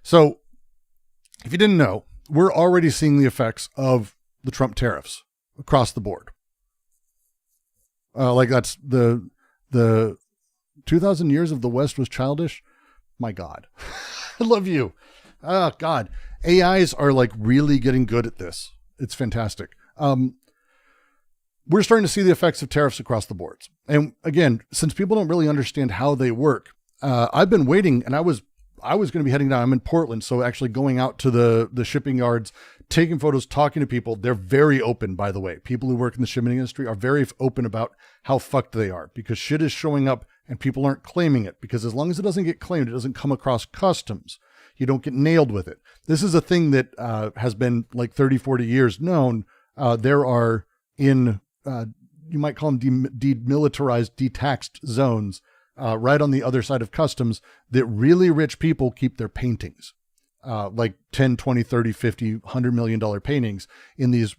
So if you didn't know, we're already seeing the effects of the Trump tariffs across the board. Like that's the 2000 years of the West was childish. My God, I love you. Oh God, AIs are like really getting good at this. It's fantastic. We're starting to see the effects of tariffs across the boards. And again, since people don't really understand how they work, I've been waiting, and I was going to be heading down. I'm in Portland, so actually going out to the shipping yards, taking photos, talking to people. They're very open, by the way. People who work in the shipping industry are very open about how fucked they are, because shit is showing up and people aren't claiming it, because as long as it doesn't get claimed, it doesn't come across customs. You don't get nailed with it. This is a thing that has been like 30, 40 years known. There are you might call them demilitarized, detaxed zones right on the other side of customs that really rich people keep their paintings, like 10, 20, 30, 50, $100 million paintings in these,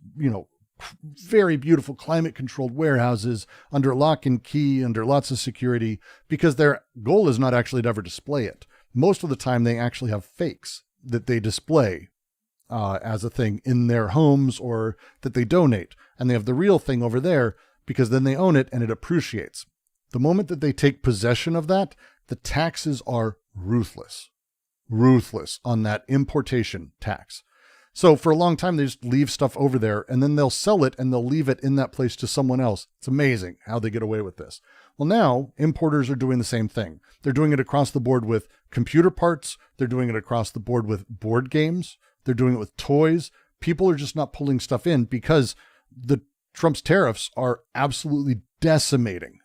very beautiful climate controlled warehouses under lock and key, under lots of security, because their goal is not actually to ever display it. Most of the time they actually have fakes that they display as a thing in their homes or that they donate. And they have the real thing over there because then they own it and it appreciates. The moment that they take possession of that, the taxes are ruthless on that importation tax. So for a long time, they just leave stuff over there and then they'll sell it and they'll leave it in that place to someone else. It's amazing how they get away with this. Well, now importers are doing the same thing. They're doing it across the board with computer parts. They're doing it across the board with board games. They're doing it with toys. People are just not pulling stuff in because the Trump's tariffs are absolutely decimating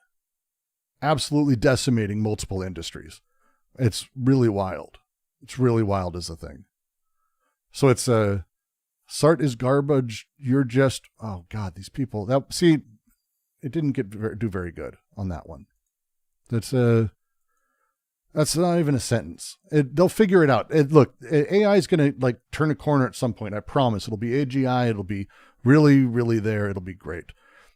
multiple industries. It's really wild. It's really wild as a thing. So it's Sart is garbage. You're just, oh God, these people it didn't do very good on that one. That's not even a sentence. They'll figure it out. Look, AI is going to like turn a corner at some point. I promise. It'll be AGI. It'll be really, really there. It'll be great.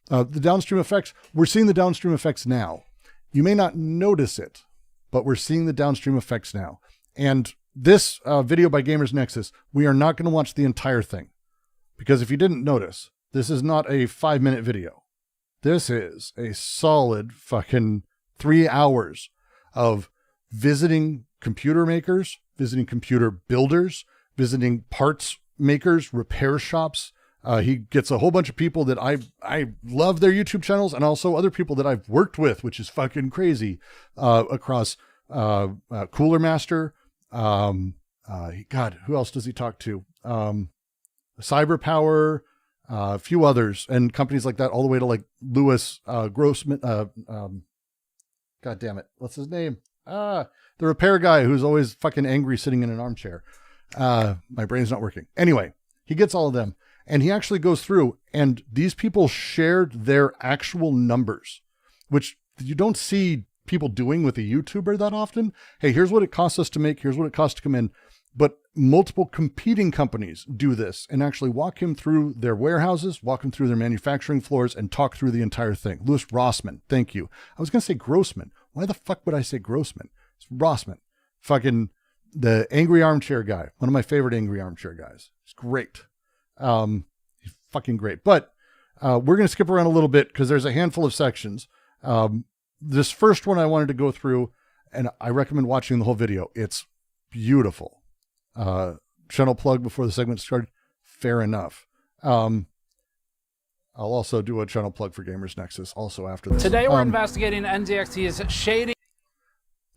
The downstream effects, we're seeing the downstream effects now. You may not notice it, but we're seeing the downstream effects now. And this video by Gamers Nexus, we are not going to watch the entire thing, because if you didn't notice, this is not a 5-minute video. This is a solid fucking 3 hours of visiting computer makers, visiting computer builders, visiting parts makers, repair shops. He gets a whole bunch of people that I love their YouTube channels, and also other people that I've worked with, which is fucking crazy, across Cooler Master. God, who else does he talk to? Cyber Power, a few others, and companies like that, all the way to like Lewis Grossman. God damn it, what's his name? The repair guy who's always fucking angry sitting in an armchair. My brain's not working. Anyway, he gets all of them, and he actually goes through, and these people shared their actual numbers, which you don't see people doing with a YouTuber that often. Hey, here's what it costs us to make. Here's what it costs to come in. But multiple competing companies do this and actually walk him through their warehouses, walk him through their manufacturing floors, and talk through the entire thing. Louis Rossmann, thank you. I was going to say Grossman. Why the fuck would I say Grossman? It's Rossmann. Fucking the angry armchair guy. One of my favorite angry armchair guys. He's great. He's fucking great. But we're going to skip around a little bit because there's a handful of sections. This first one I wanted to go through, and I recommend watching the whole video. It's beautiful. Channel plug before the segment started. Fair enough. I'll also do a channel plug for Gamers Nexus also after this. Today we're investigating NZXT's shady.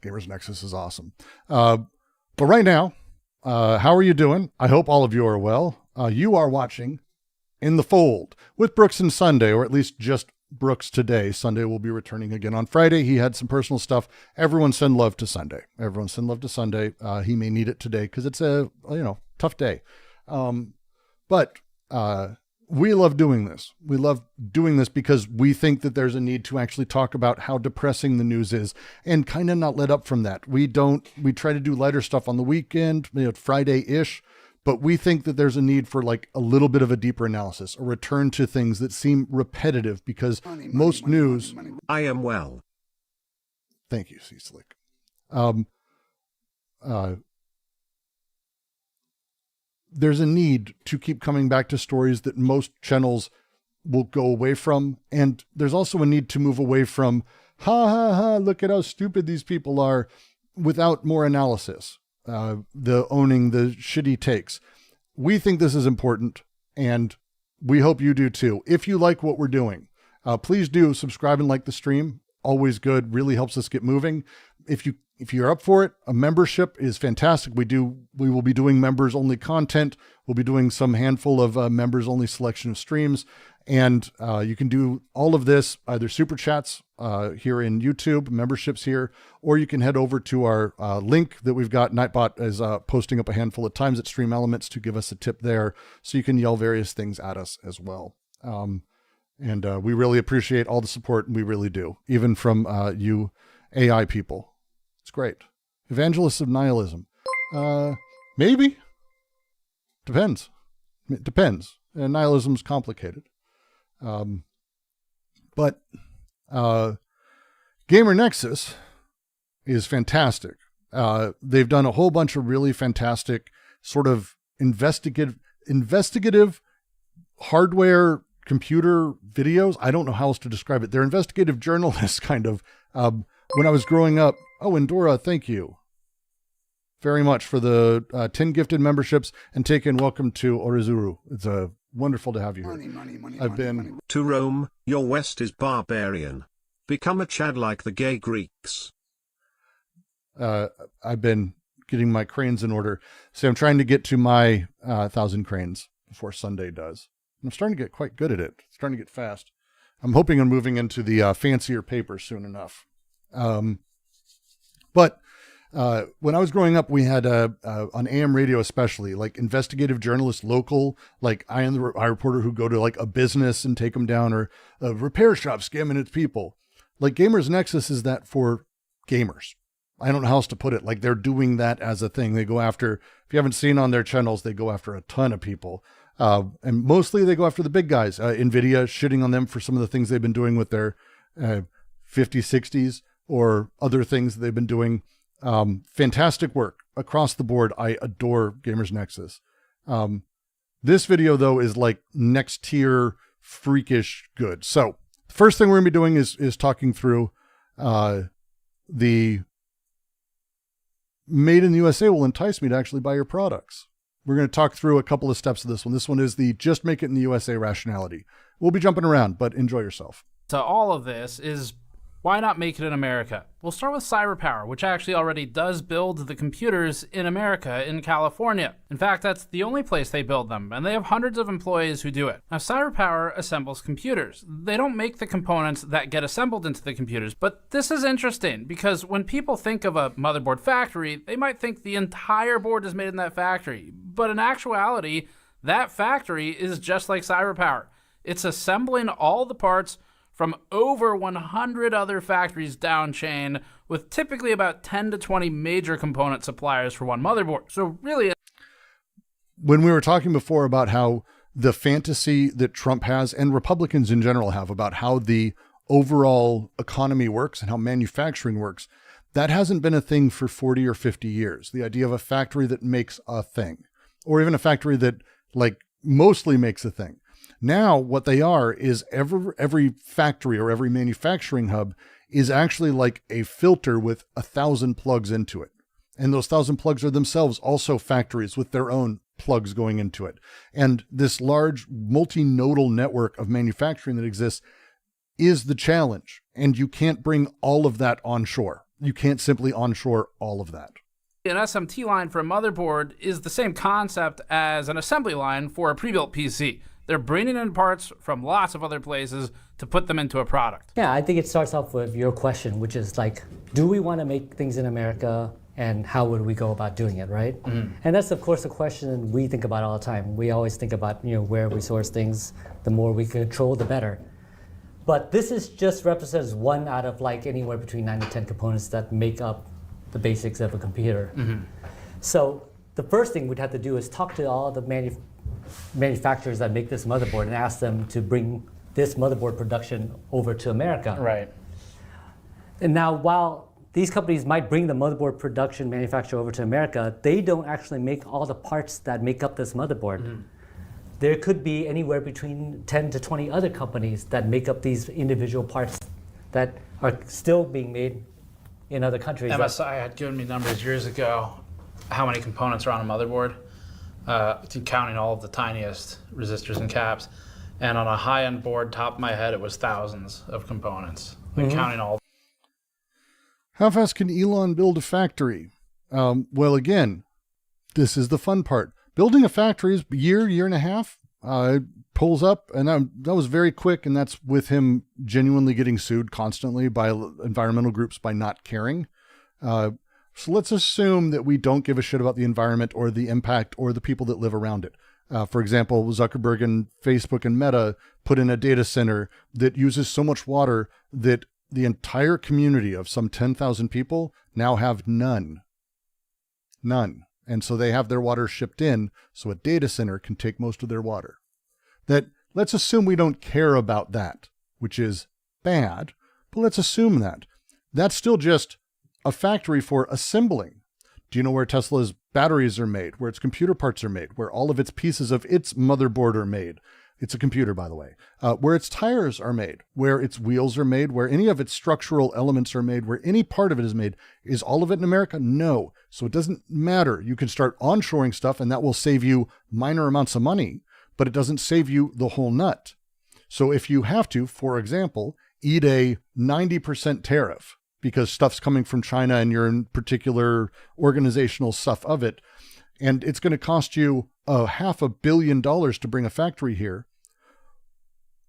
Gamers Nexus is awesome. But right now, how are you doing? I hope all of you are well. You are watching In the Fold with Brooks and Sunday, or at least just Brooks today. Sunday will be returning again on Friday. He had some personal stuff. Everyone send love to Sunday. Everyone send love to Sunday. He may need it today because it's a tough day. But we love doing this. We love doing this because we think that there's a need to actually talk about how depressing the news is and kind of not let up from that. We try to do lighter stuff on the weekend, Friday-ish. But we think that there's a need for like a little bit of a deeper analysis, a return to things that seem repetitive because most news. I am well. Thank you, C-Slick. there's a need to keep coming back to stories that most channels will go away from. And there's also a need to move away from, ha ha ha, look at how stupid these people are, without more analysis, the owning the shitty takes. We think this is important, and we hope you do too. If you like what we're doing, please do subscribe and like the stream. Always good, really helps us get moving. If you're up for it, a membership is fantastic. We will be doing members only content. We'll be doing some handful of members only selection of streams. And you can do all of this, either super chats here in YouTube, memberships here, or you can head over to our link that we've got. Nightbot is posting up a handful of times at Stream Elements to give us a tip there. So you can yell various things at us as well. And we really appreciate all the support. We really do, even from you AI people. It's great. Evangelists of nihilism. Maybe. Depends. It depends. Nihilism's complicated. But Gamer Nexus is fantastic. They've done a whole bunch of really fantastic sort of investigative hardware computer videos. I don't know how else to describe it. They're investigative journalists kind of. When I was growing up, Endora, thank you very much for the 10 gifted memberships, and Taken, welcome to Orizuru. It's wonderful to have you here. Money. To Rome, your West is barbarian. Become a Chad like the gay Greeks. I've been getting my cranes in order. So I'm trying to get to my 1,000 cranes before Sunday does. I'm starting to get quite good at it. It's starting to get fast. I'm hoping I'm moving into the fancier paper soon enough. But when I was growing up, we had on AM radio, especially like investigative journalists, local, like I Am the Reporter, who go to like a business and take them down, or a repair shop scamming its people. Like Gamers Nexus is that for gamers. I don't know how else to put it. Like they're doing that as a thing. They go after, if you haven't seen on their channels, they go after a ton of people. And mostly they go after the big guys. NVIDIA shitting on them for some of the things they've been doing with their 5060s or other things that they've been doing. Fantastic work across the board. I adore Gamers Nexus. This video though is like next tier freakish good. So the first thing we're gonna be doing is talking through the Made in the USA will entice me to actually buy your products. We're going to talk through a couple of steps of this one. This one is the just make it in the USA rationality. We'll be jumping around, but enjoy yourself. To all of this is, why not make it in America? We'll start with CyberPower, which actually already does build the computers in America, in California. In fact, that's the only place they build them, and they have hundreds of employees who do it. Now, CyberPower assembles computers. They don't make the components that get assembled into the computers, but this is interesting because when people think of a motherboard factory, they might think the entire board is made in that factory. But in actuality, that factory is just like CyberPower. It's assembling all the parts from over 100 other factories down chain, with typically about 10 to 20 major component suppliers for one motherboard. So really, when we were talking before about how the fantasy that Trump has and Republicans in general have about how the overall economy works and how manufacturing works, that hasn't been a thing for 40 or 50 years. The idea of a factory that makes a thing, or even a factory that like mostly makes a thing. Now, what they are is every factory or every manufacturing hub is actually like a filter with 1,000 plugs into it. And those 1,000 plugs are themselves also factories with their own plugs going into it. And this large multinodal network of manufacturing that exists is the challenge. And you can't bring all of that onshore. You can't simply onshore all of that. an SMT line for a motherboard is the same concept as an assembly line for a pre-built PC. They're bringing in parts from lots of other places to put them into a product. Yeah, I think it starts off with your question, which is like, do we want to make things in America, and how would we go about doing it, right? Mm-hmm. And that's, of course, a question we think about all the time. We always think about, where we source things. The more we control, the better. But this is just represents one out of like anywhere between 9 to 10 components that make up the basics of a computer. Mm-hmm. So the first thing we'd have to do is talk to all the manufacturers that make this motherboard and ask them to bring this motherboard production over to America. Right. And now, while these companies might bring the motherboard production manufacturer over to America. They don't actually make all the parts that make up this motherboard. There could be anywhere between 10 to 20 other companies that make up these individual parts that are still being made in other countries. MSI had given me numbers years ago, how many components are on a motherboard, counting all of the tiniest resistors and caps. And on a high-end board, top of my head, it was thousands of components, counting all. How fast can Elon build a factory? Well, again, this is the fun part. Building a factory is year and a half. It pulls up, and that was very quick, and that's with him genuinely getting sued constantly by environmental groups by not caring. So let's assume that we don't give a shit about the environment or the impact or the people that live around it. For example, Zuckerberg and Facebook and Meta put in a data center that uses so much water that the entire community of some 10,000 people now have none. None. And so they have their water shipped in, so a data center can take most of their water. That, let's assume we don't care about that, which is bad, but let's assume that. That's still just a factory for assembling. Do you know where Tesla's batteries are made, where its computer parts are made, where all of its pieces of its motherboard are made? It's a computer, by the way. Where its tires are made, where its wheels are made, where any of its structural elements are made, where any part of it is made. Is all of it in America? No. So it doesn't matter. You can start onshoring stuff, and that will save you minor amounts of money, but it doesn't save you the whole nut. So if you have to, for example, eat a 90% tariff because stuff's coming from China and you're in particular organizational stuff of it, and it's going to cost you $500 million to bring a factory here.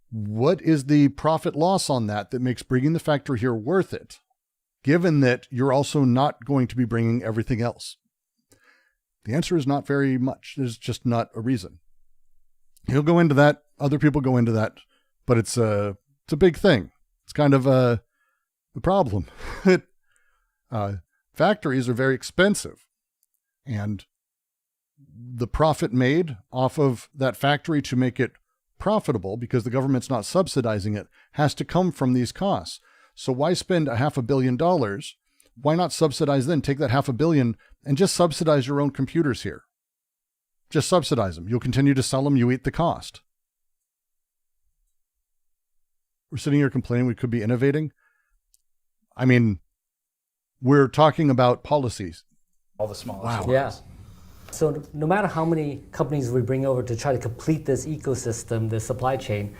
What is the profit loss on that makes bringing the factory here worth it, given that you're also not going to be bringing everything else? The answer is not very much. There's just not a reason. He'll go into that. Other people go into that, but it's a big thing. It's kind of the problem. Factories are very expensive, and the profit made off of that factory to make it profitable, because the government's not subsidizing it, has to come from these costs. So why spend $500 million? Why not subsidize then? Take that $500 million and just subsidize your own computers here. Just subsidize them. You'll continue to sell them. You eat the cost. We're sitting here complaining we could be innovating. I mean, we're talking about policies. All the smallest. Wow. ones. Yeah. So no matter how many companies we bring over to try to complete this ecosystem, this supply chain,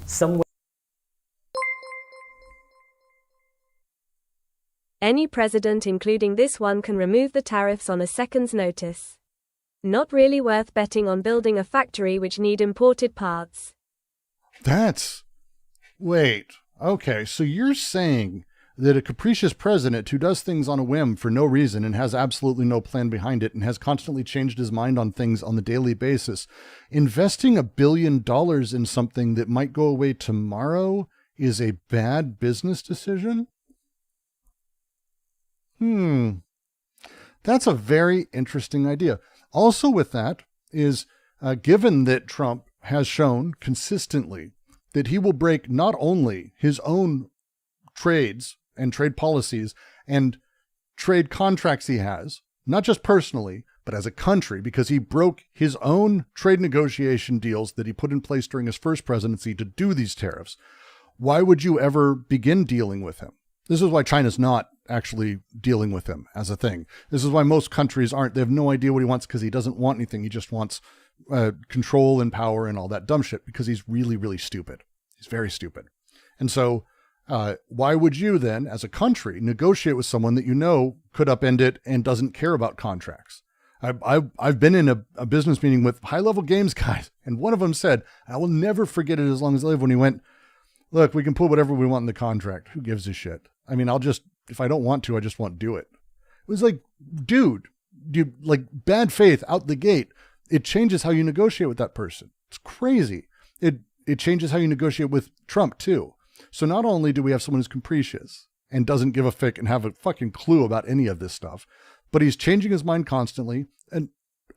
somewhere. Any president, including this one, can remove the tariffs on a second's notice. Not really worth betting on building a factory which need imported parts. Wait, okay, so you're saying that a capricious president who does things on a whim for no reason and has absolutely no plan behind it and has constantly changed his mind on things on the daily basis, investing $1 billion in something that might go away tomorrow is a bad business decision? That's a very interesting idea. Also with that is, given that Trump has shown consistently that he will break not only his own trades and trade policies and trade contracts he has, not just personally, but as a country, because he broke his own trade negotiation deals that he put in place during his first presidency to do these tariffs. Why would you ever begin dealing with him? This is why China's not actually dealing with him as a thing. This is why most countries aren't. They have no idea what he wants because he doesn't want anything. He just wants control and power and all that dumb shit because he's really, really stupid. He's very stupid. And so why would you then, as a country, negotiate with someone that you know could upend it and doesn't care about contracts? I've been in a business meeting with high-level games guys, and one of them said, I will never forget it as long as I live, when he went, look, we can put whatever we want in the contract. Who gives a shit? I mean, if I don't want to, I just won't do it. It was like, dude, like bad faith out the gate. It changes how you negotiate with that person. It's crazy. It changes how you negotiate with Trump too. So not only do we have someone who's capricious and doesn't give a fick and have a fucking clue about any of this stuff, but he's changing his mind constantly. And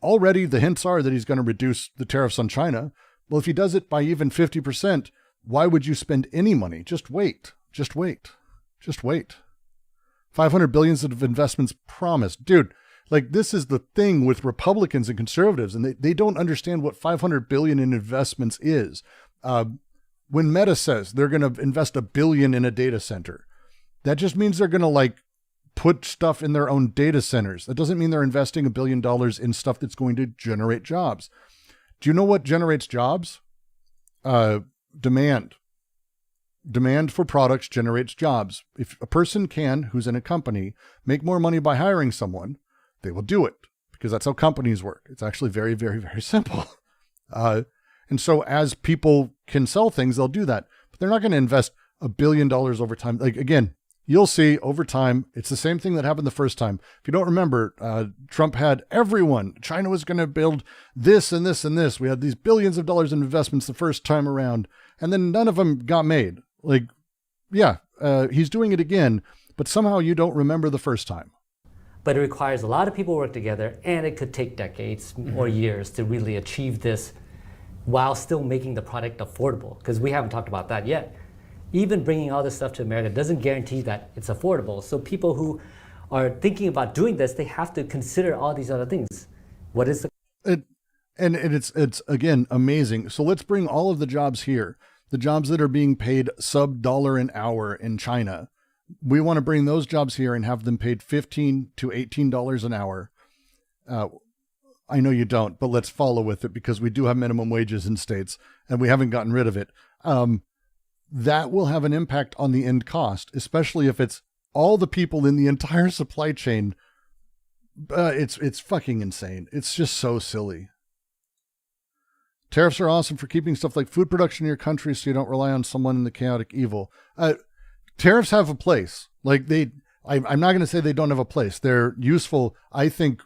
already the hints are that he's going to reduce the tariffs on China. Well, if he does it by even 50%, why would you spend any money? Just wait. Just wait. Just wait. 500 billion of investments promised. Dude, like this is the thing with Republicans and conservatives, and they don't understand what 500 billion in investments is. When Meta says they're going to invest $1 billion in a data center, that just means they're going to like put stuff in their own data centers. That doesn't mean they're investing $1 billion in stuff that's going to generate jobs. Do you know what generates jobs? Demand. Demand for products generates jobs. If a person can, who's in a company, make more money by hiring someone, they will do it because that's how companies work. It's actually very, very, very simple. And so as people can sell things, they'll do that. But they're not going to invest $1 billion over time. Like, again, you'll see over time, it's the same thing that happened the first time. If you don't remember, Trump had everyone. China was going to build this and this and this. We had these billions of dollars in investments the first time around, and then none of them got made. Like, yeah, he's doing it again, but somehow you don't remember the first time. But it requires a lot of people work together, and it could take decades or years to really achieve this while still making the product affordable, because we haven't talked about that yet. Even bringing all this stuff to America doesn't guarantee that it's affordable. So people who are thinking about doing this, they have to consider all these other things. What is the... It's again, amazing. So let's bring all of the jobs here, the jobs that are being paid sub-dollar an hour in China. We want to bring those jobs here and have them paid $15 to $18 an hour. I know you don't, but let's follow with it because we do have minimum wages in states and we haven't gotten rid of it. That will have an impact on the end cost, especially if it's all the people in the entire supply chain. It's fucking insane. It's just so silly. Tariffs are awesome for keeping stuff like food production in your country so you don't rely on someone in the chaotic evil. Tariffs have a place. Like I'm not going to say they don't have a place. They're useful. I think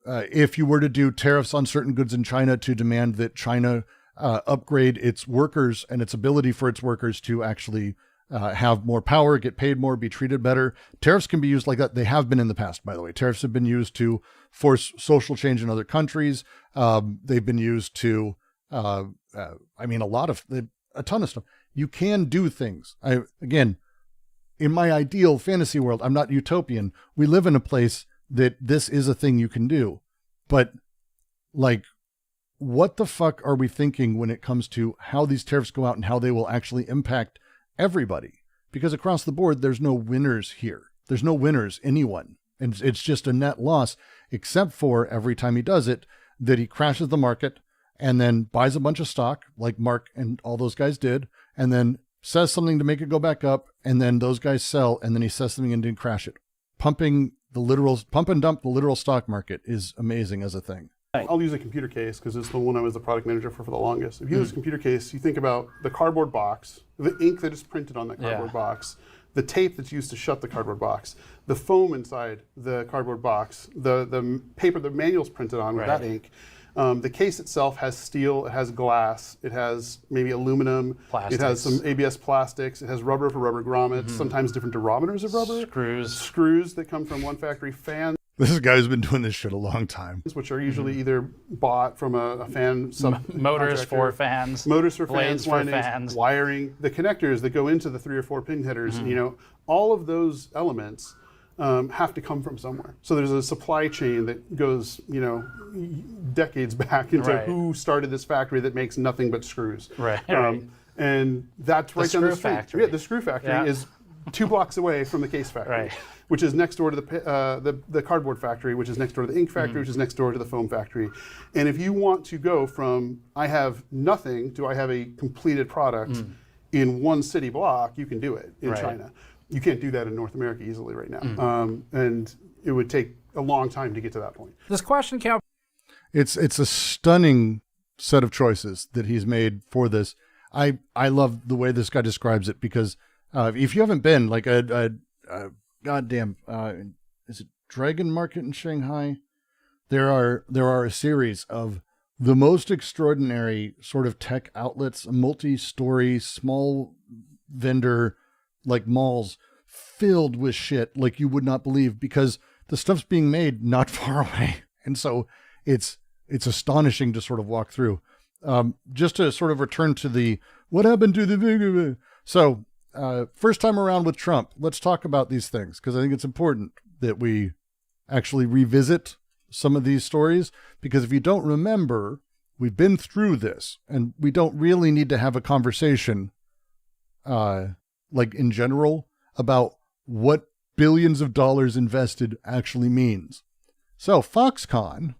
if you were to do tariffs on certain goods in China to demand that China upgrade its workers and its ability for its workers to actually have more power, get paid more, be treated better. Tariffs can be used like that. They have been in the past, by the way. Tariffs have been used to force social change in other countries. They've been used to, a ton of stuff. You can do things. Again, in my ideal fantasy world, I'm not utopian. We live in a place that this is a thing you can do. But like, what the fuck are we thinking when it comes to how these tariffs go out and how they will actually impact everybody? Because across the board, there's no winners here. There's no winners, anyone. And it's just a net loss, except for every time he does it, that he crashes the market and then buys a bunch of stock like Mark and all those guys did, and then says something to make it go back up. And then those guys sell. And then he says something and didn't crash it. Pump and dump the literal stock market is amazing as a thing. I'll use a computer case because it's the one I was the product manager for the longest. If you use a computer case, you think about the cardboard box, the ink that is printed on that cardboard box, the tape that's used to shut the cardboard box, the foam inside the cardboard box, the paper the manual's printed on with that ink. The case itself has steel, it has glass, it has maybe aluminum, it has some ABS plastics, it has rubber for rubber grommets, sometimes different durometers of rubber. Screws that come from one factory, fans. This is a guy who's been doing this shit a long time. Which are usually either bought from a fan motors for fans, blades for fans, wiring, the connectors that go into the 3 or 4 pin headers. You know, all of those elements have to come from somewhere. So there's a supply chain that goes, you know, decades back into who started this factory that makes nothing but screws. And that's right down the street. Factory. Yeah, the screw factory is 2 blocks away from the case factory. Which is next door to the cardboard factory, which is next door to the ink factory, which is next door to the foam factory. And if you want to go from I have nothing to I have a completed product in one city block, you can do it in China. You can't do that in North America easily right now. And it would take a long time to get to that point. This question, Cal. It's a stunning set of choices that he's made for this. I love the way this guy describes it because if you haven't been like goddamn, is it Dragon Market in Shanghai? There are a series of the most extraordinary sort of tech outlets, multi-story, small vendor, like malls filled with shit like you would not believe because the stuff's being made not far away. And so it's astonishing to sort of walk through. Just to sort of return to what happened to the, so first time around with Trump, let's talk about these things, because I think it's important that we actually revisit some of these stories, because if you don't remember, we've been through this, and we don't really need to have a conversation, like in general, about what billions of dollars invested actually means. So Foxconn,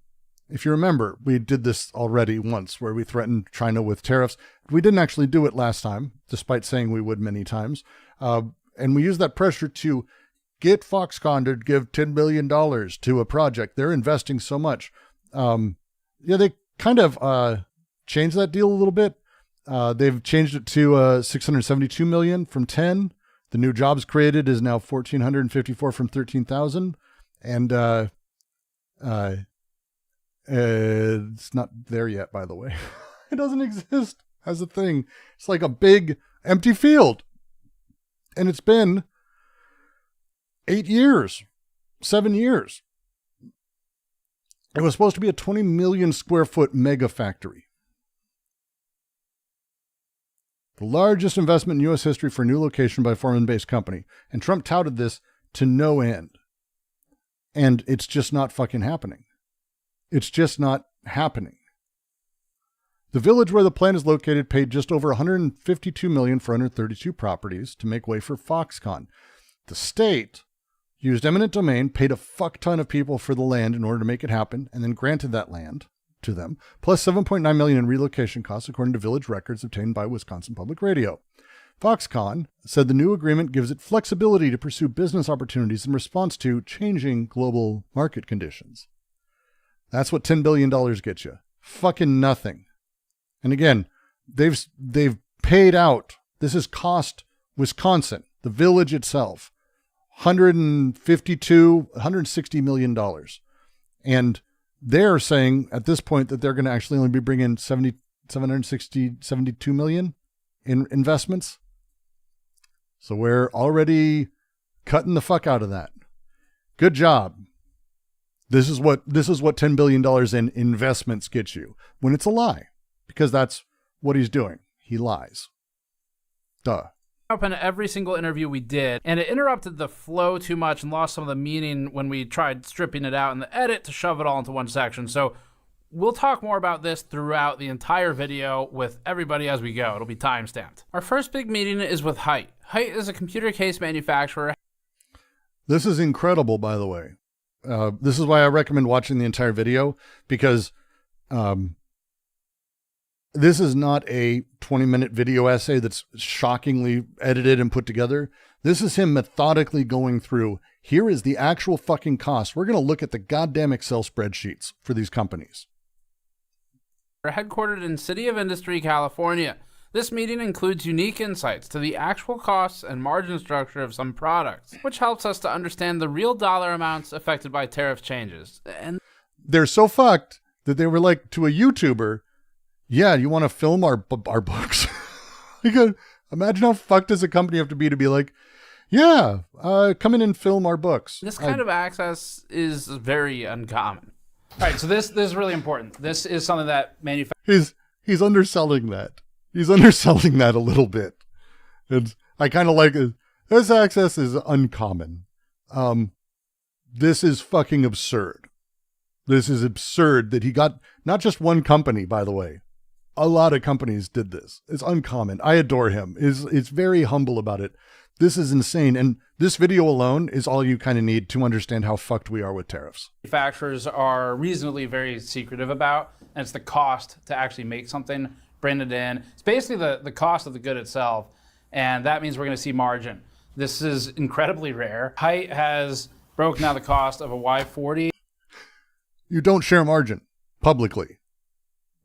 if you remember, we did this already once where we threatened China with tariffs. We didn't actually do it last time, despite saying we would many times. And we used that pressure to get Foxconn to give $10 billion to a project. They're investing so much. They kind of changed that deal a little bit. They've changed it to $672 million from 10. The new jobs created is now 1,454 from 13,000. And it's not there yet, by the way. It doesn't exist as a thing. It's like a big empty field. And it's been 8 years, 7 years. It was supposed to be a 20 million square foot mega factory. The largest investment in U.S. history for a new location by a foreign-based company. And Trump touted this to no end. And it's just not fucking happening. It's just not happening. The village where the plant is located paid just over $152 million for 132 properties to make way for Foxconn. The state used eminent domain, paid a fuck ton of people for the land in order to make it happen, and then granted that land to them, plus $7.9 million in relocation costs, according to village records obtained by Wisconsin Public Radio. Foxconn said the new agreement gives it flexibility to pursue business opportunities in response to changing global market conditions. That's what $10 billion gets you. Fucking nothing. And again, they've paid out. This has cost Wisconsin, the village itself, $160 million. And they're saying at this point that they're going to actually only be bringing 72 million in investments. So we're already cutting the fuck out of that. Good job. This is what $10 billion in investments gets you when it's a lie, because that's what he's doing. He lies. Duh. Up in every single interview we did, and it interrupted the flow too much and lost some of the meaning when we tried stripping it out in the edit to shove it all into one section. So we'll talk more about this throughout the entire video with everybody as we go. It'll be time-stamped. Our first big meeting is with Height. Height is a computer case manufacturer. This is incredible, by the way. This is why I recommend watching the entire video, because this is not a 20-minute video essay that's shockingly edited and put together. This is him methodically going through, here is the actual fucking cost. We're going to look at the goddamn Excel spreadsheets for these companies. We're headquartered in City of Industry, California. This meeting includes unique insights to the actual costs and margin structure of some products, which helps us to understand the real dollar amounts affected by tariff changes. And they're so fucked that they were like to a YouTuber, yeah, you want to film our books? Imagine how fucked does a company have to be like, yeah, come in and film our books. This kind of access is very uncommon. All right, so this is really important. This is something that manufacturers... He's underselling that. He's underselling that a little bit. And I kind of like it. This access is uncommon. This is fucking absurd. This is absurd that he got not just one company, by the way. A lot of companies did this. It's uncommon. I adore him. It's very humble about it. This is insane. And this video alone is all you kind of need to understand how fucked we are with tariffs. Manufacturers are reasonably very secretive about, and it's the cost to actually make something, bring it in. It's basically the cost of the good itself, and that means we're going to see margin. This is incredibly rare. Height has broken down the cost of a Y40. You don't share margin publicly.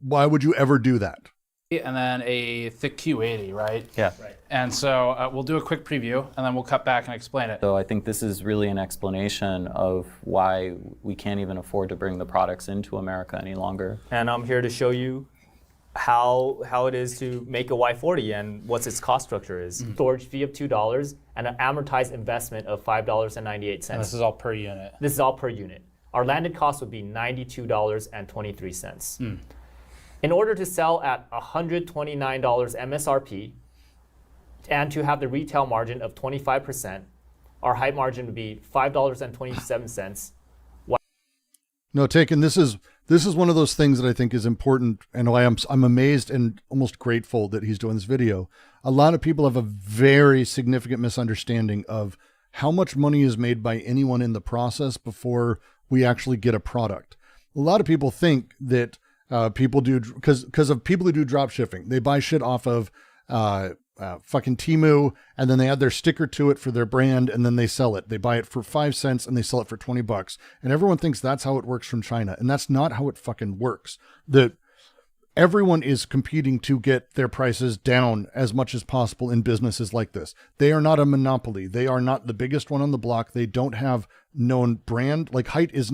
Why would you ever do that? And then a thick Q80, right? Yeah. Right. And so we'll do a quick preview, and then we'll cut back and explain it. So I think this is really an explanation of why we can't even afford to bring the products into America any longer. And I'm here to show you how it is to make a Y40 and what its cost structure is. Storage fee of $2 and an amortized investment of $5.98. And this is all per unit. This is all per unit. Our landed cost would be $92.23. In order to sell at $129 MSRP, and to have the retail margin of 25%, our height margin would be $5.27. No, Taken, this is one of those things that I think is important, and why I'm amazed and almost grateful that he's doing this video. A lot of people have a very significant misunderstanding of how much money is made by anyone in the process before we actually get a product. A lot of people think that people do, because of people who do drop shipping, they buy shit off of fucking Temu, and then they add their sticker to it for their brand, and then they sell it. They buy it for 5 cents and they sell it for $20. And everyone thinks that's how it works from China. And that's not how it fucking works. Everyone is competing to get their prices down as much as possible in businesses like this. They are not a monopoly. They are not the biggest one on the block. They don't have known brand. Like Height's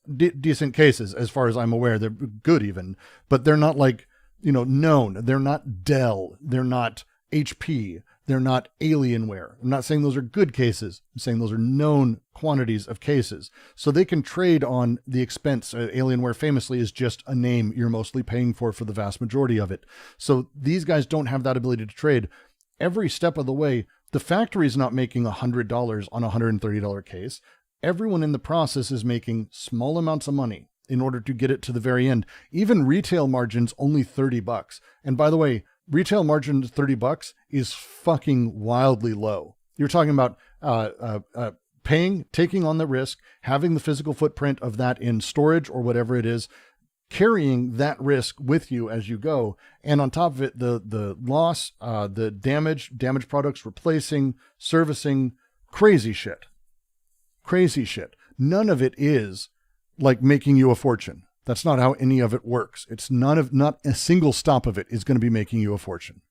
decent cases as far as I'm aware. They're good even, but they're not like, known. They're not Dell. They're not HP. They're not Alienware. I'm not saying those are good cases. I'm saying those are known quantities of cases. So they can trade on the expense. Alienware famously is just a name you're mostly paying for the vast majority of it. So these guys don't have that ability to trade. Every step of the way, the factory is not making $100 on a $130 case. Everyone in the process is making small amounts of money in order to get it to the very end. Even retail margins only $30. And by the way, retail margin $30 is fucking wildly low. You're talking about taking on the risk, having the physical footprint of that in storage or whatever it is, carrying that risk with you as you go. And on top of it, the loss, the damaged products, replacing, servicing, crazy shit. None of it is like making you a fortune. That's not how any of it works. It's not a single stop of it is going to be making you a fortune.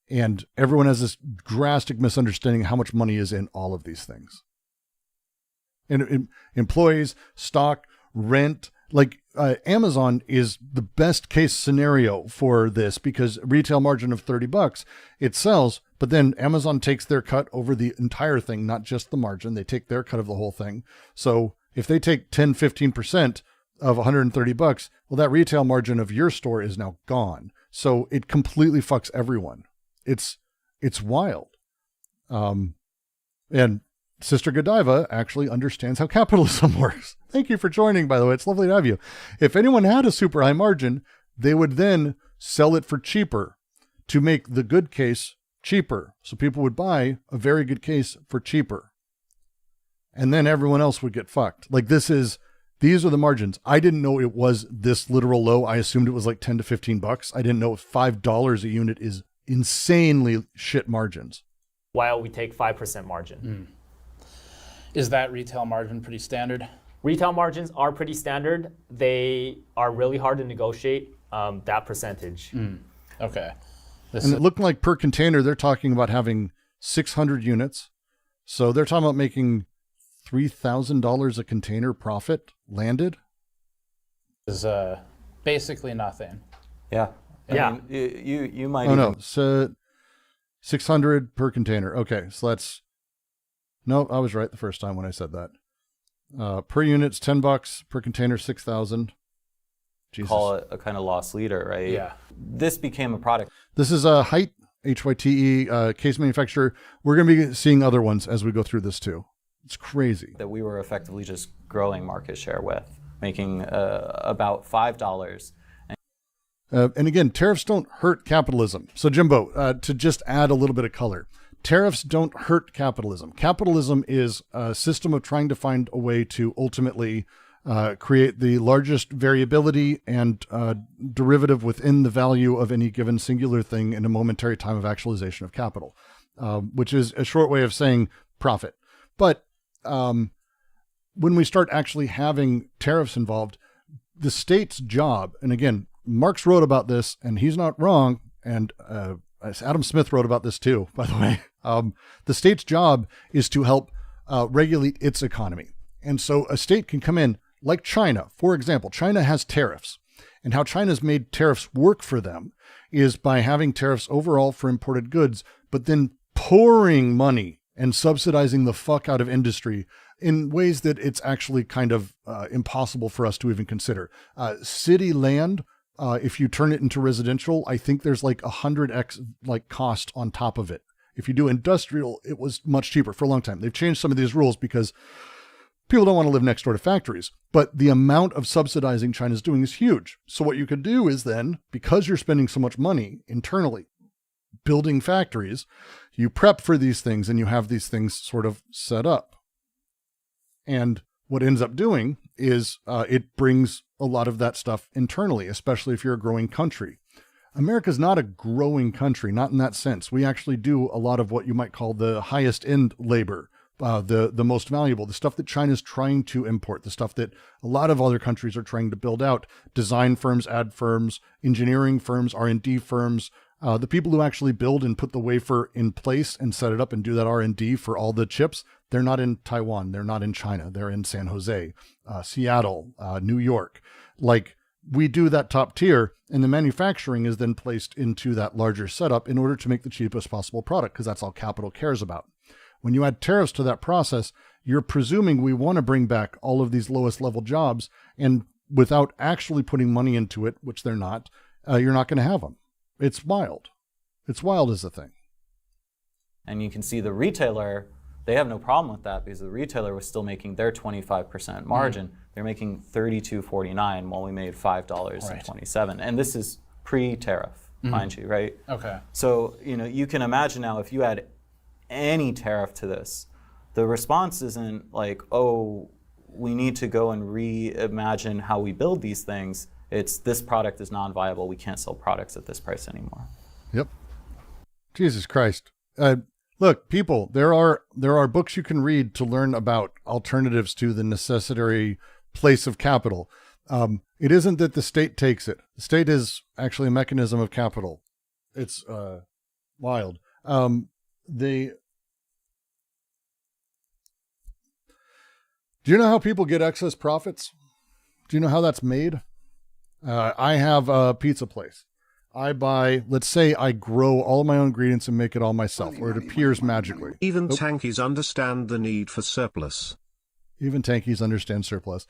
And everyone has this drastic misunderstanding of how much money is in all of these things. And employees, stock, rent, like Amazon is the best case scenario for this because retail margin of $30, it sells, but then Amazon takes their cut over the entire thing, not just the margin. They take their cut of the whole thing. So if they take 10, 15% of $130, well, that retail margin of your store is now gone. So it completely fucks everyone. It's wild. And Sister Godiva actually understands how capitalism works. Thank you for joining, by the way. It's lovely to have you. If anyone had a super high margin, they would then sell it for cheaper to make the good case cheaper. So people would buy a very good case for cheaper. And then everyone else would get fucked. Like these are the margins. I didn't know it was this literal low. I assumed it was like 10 to $15. I didn't know $5 a unit is insanely shit margins. While we take 5% margin. Is that retail margin pretty standard? Retail margins are pretty standard. They are really hard to negotiate, that percentage. Okay. And it looked like per container, they're talking about having 600 units. So they're talking about making $3,000 a container profit landed. Is basically nothing. Yeah. Yeah. I mean, you might. Oh, no. So 600 per container. Okay. So that's, no, I was right the first time when I said that. Per unit's $10 per container, 6,000. Jesus. Call it a kind of loss leader, right? Yeah. This became a product. This is a Height, HYTE, case manufacturer. We're going to be seeing other ones as we go through this too. It's crazy. That we were effectively just growing market share with, making about $5. And again, tariffs don't hurt capitalism. So Jimbo, to just add a little bit of color, tariffs don't hurt capitalism. Capitalism is a system of trying to find a way to ultimately create the largest variability and derivative within the value of any given singular thing in a momentary time of actualization of capital, which is a short way of saying profit. But when we start actually having tariffs involved, the state's job, and again, Marx wrote about this, and he's not wrong, and Adam Smith wrote about this too, by the way. The state's job is to help regulate its economy. And so a state can come in, like China, for example. China has tariffs, and how China's made tariffs work for them is by having tariffs overall for imported goods, but then pouring money and subsidizing the fuck out of industry in ways that it's actually kind of impossible for us to even consider. City land If you turn it into residential, I think there's like 100x like cost on top of it. If you do industrial, it was much cheaper for a long time. They've changed some of these rules because people don't want to live next door to factories, but the amount of subsidizing China's doing is huge. So what you could do is then, because you're spending so much money internally building factories, you prep for these things and you have these things sort of set up. And what ends up doing is it brings a lot of that stuff internally, especially if you're a growing country. America's not a growing country, not in that sense. We actually do a lot of what you might call the highest end labor, the most valuable, the stuff that China's trying to import, the stuff that a lot of other countries are trying to build out. Design firms, ad firms, engineering firms, R&D firms, the people who actually build and put the wafer in place and set it up and do that R&D for all the chips, they're not in Taiwan. They're not in China. They're in San Jose, Seattle, New York. Like, we do that top tier, and the manufacturing is then placed into that larger setup in order to make the cheapest possible product, because that's all capital cares about. When you add tariffs to that process, you're presuming we want to bring back all of these lowest level jobs, and without actually putting money into it, which they're not, you're not going to have them. It's wild. It's wild as a thing. And you can see the retailer, they have no problem with that because the retailer was still making their 25% margin. They're making $32.49 while we made $5.27. And this is pre-tariff, mind you, right? Okay. So, you can imagine now if you add any tariff to this, the response isn't like, oh, we need to go and reimagine how we build these things. It's this product is non-viable. We can't sell products at this price anymore. Yep. Jesus Christ. Look, people, there are books you can read to learn about alternatives to the necessary place of capital. It isn't that the state takes it. The state is actually a mechanism of capital. It's wild. Do you know how people get excess profits? Do you know how that's made? I have a pizza place. I buy, let's say I grow all of my own ingredients and make it all myself, or it appears magically. Even tankies understand the need for surplus. Even tankies understand surplus.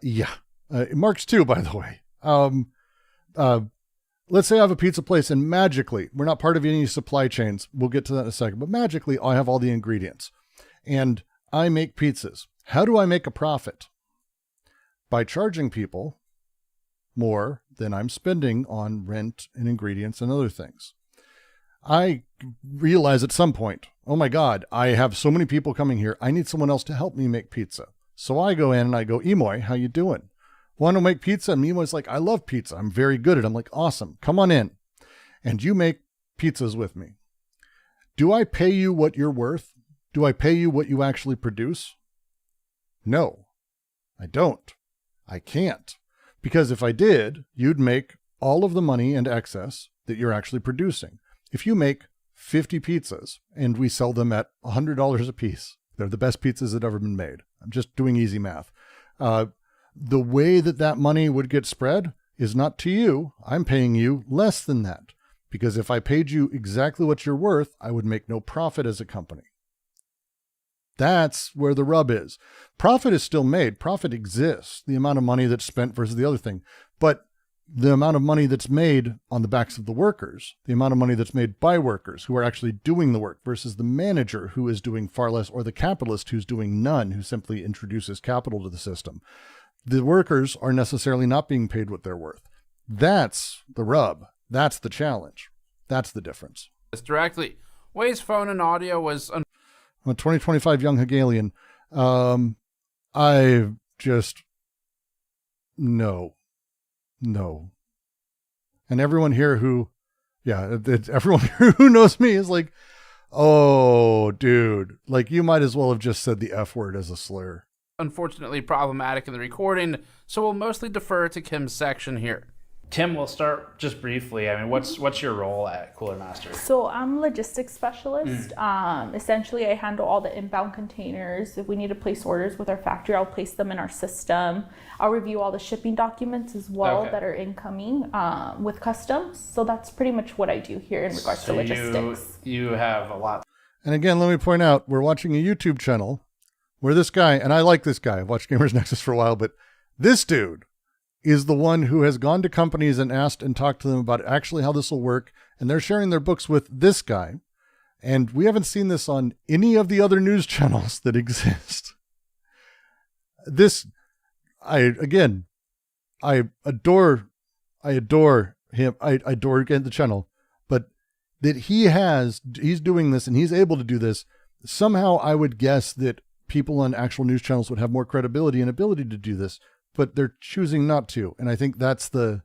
Yeah. Marx too, by the way. Let's say I have a pizza place and magically, we're not part of any supply chains. We'll get to that in a second, but magically I have all the ingredients and I make pizzas. How do I make a profit? By charging people more than I'm spending on rent and ingredients and other things. I realize at some point, oh my God, I have so many people coming here. I need someone else to help me make pizza. So I go in and I go, Emoy, how you doing? Want to make pizza? And Emoy's like, I love pizza. I'm very good at it. I'm like, awesome. Come on in. And you make pizzas with me. Do I pay you what you're worth? Do I pay you what you actually produce? No, I don't. I can't. Because if I did, you'd make all of the money and excess that you're actually producing. If you make 50 pizzas and we sell them at $100 a piece, they're the best pizzas that have ever been made. I'm just doing easy math. The way that money would get spread is not to you. I'm paying you less than that. Because if I paid you exactly what you're worth, I would make no profit as a company. That's where the rub is. Profit is still made. Profit exists. The amount of money that's spent versus the other thing. But the amount of money that's made on the backs of the workers, the amount of money that's made by workers who are actually doing the work versus the manager who is doing far less, or the capitalist who's doing none, who simply introduces capital to the system. The workers are necessarily not being paid what they're worth. That's the rub. That's the challenge. That's the difference. Directly. Way's phone and audio was... I'm a 2025 young Hegelian. I just... No. And everyone here who... Yeah, everyone here who knows me is like, oh, dude. Like, you might as well have just said the F word as a slur. Unfortunately problematic in the recording, so we'll mostly defer to Kim's section here. Kim, we'll start just briefly. I mean, what's your role at Cooler Master? So I'm a logistics specialist. Essentially, I handle all the inbound containers. If we need to place orders with our factory, I'll place them in our system. I'll review all the shipping documents as well that are incoming with customs. So that's pretty much what I do here in regards to logistics. You have a lot. And again, let me point out, we're watching a YouTube channel where this guy, and I like this guy, I've watched Gamers Nexus for a while, but this dude is the one who has gone to companies and asked and talked to them about actually how this will work. And they're sharing their books with this guy. And we haven't seen this on any of the other news channels that exist. I adore him. I adore again the channel, but that he's doing this and he's able to do this. Somehow I would guess that people on actual news channels would have more credibility and ability to do this, but they're choosing not to. And I think that's the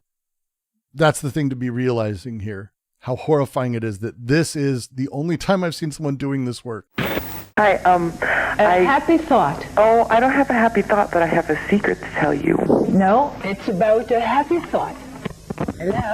thing to be realizing here, how horrifying it is that this is the only time I've seen someone doing this work. Hi, happy thought. Oh, I don't have a happy thought, but I have a secret to tell you. No, it's about a happy thought. Hello?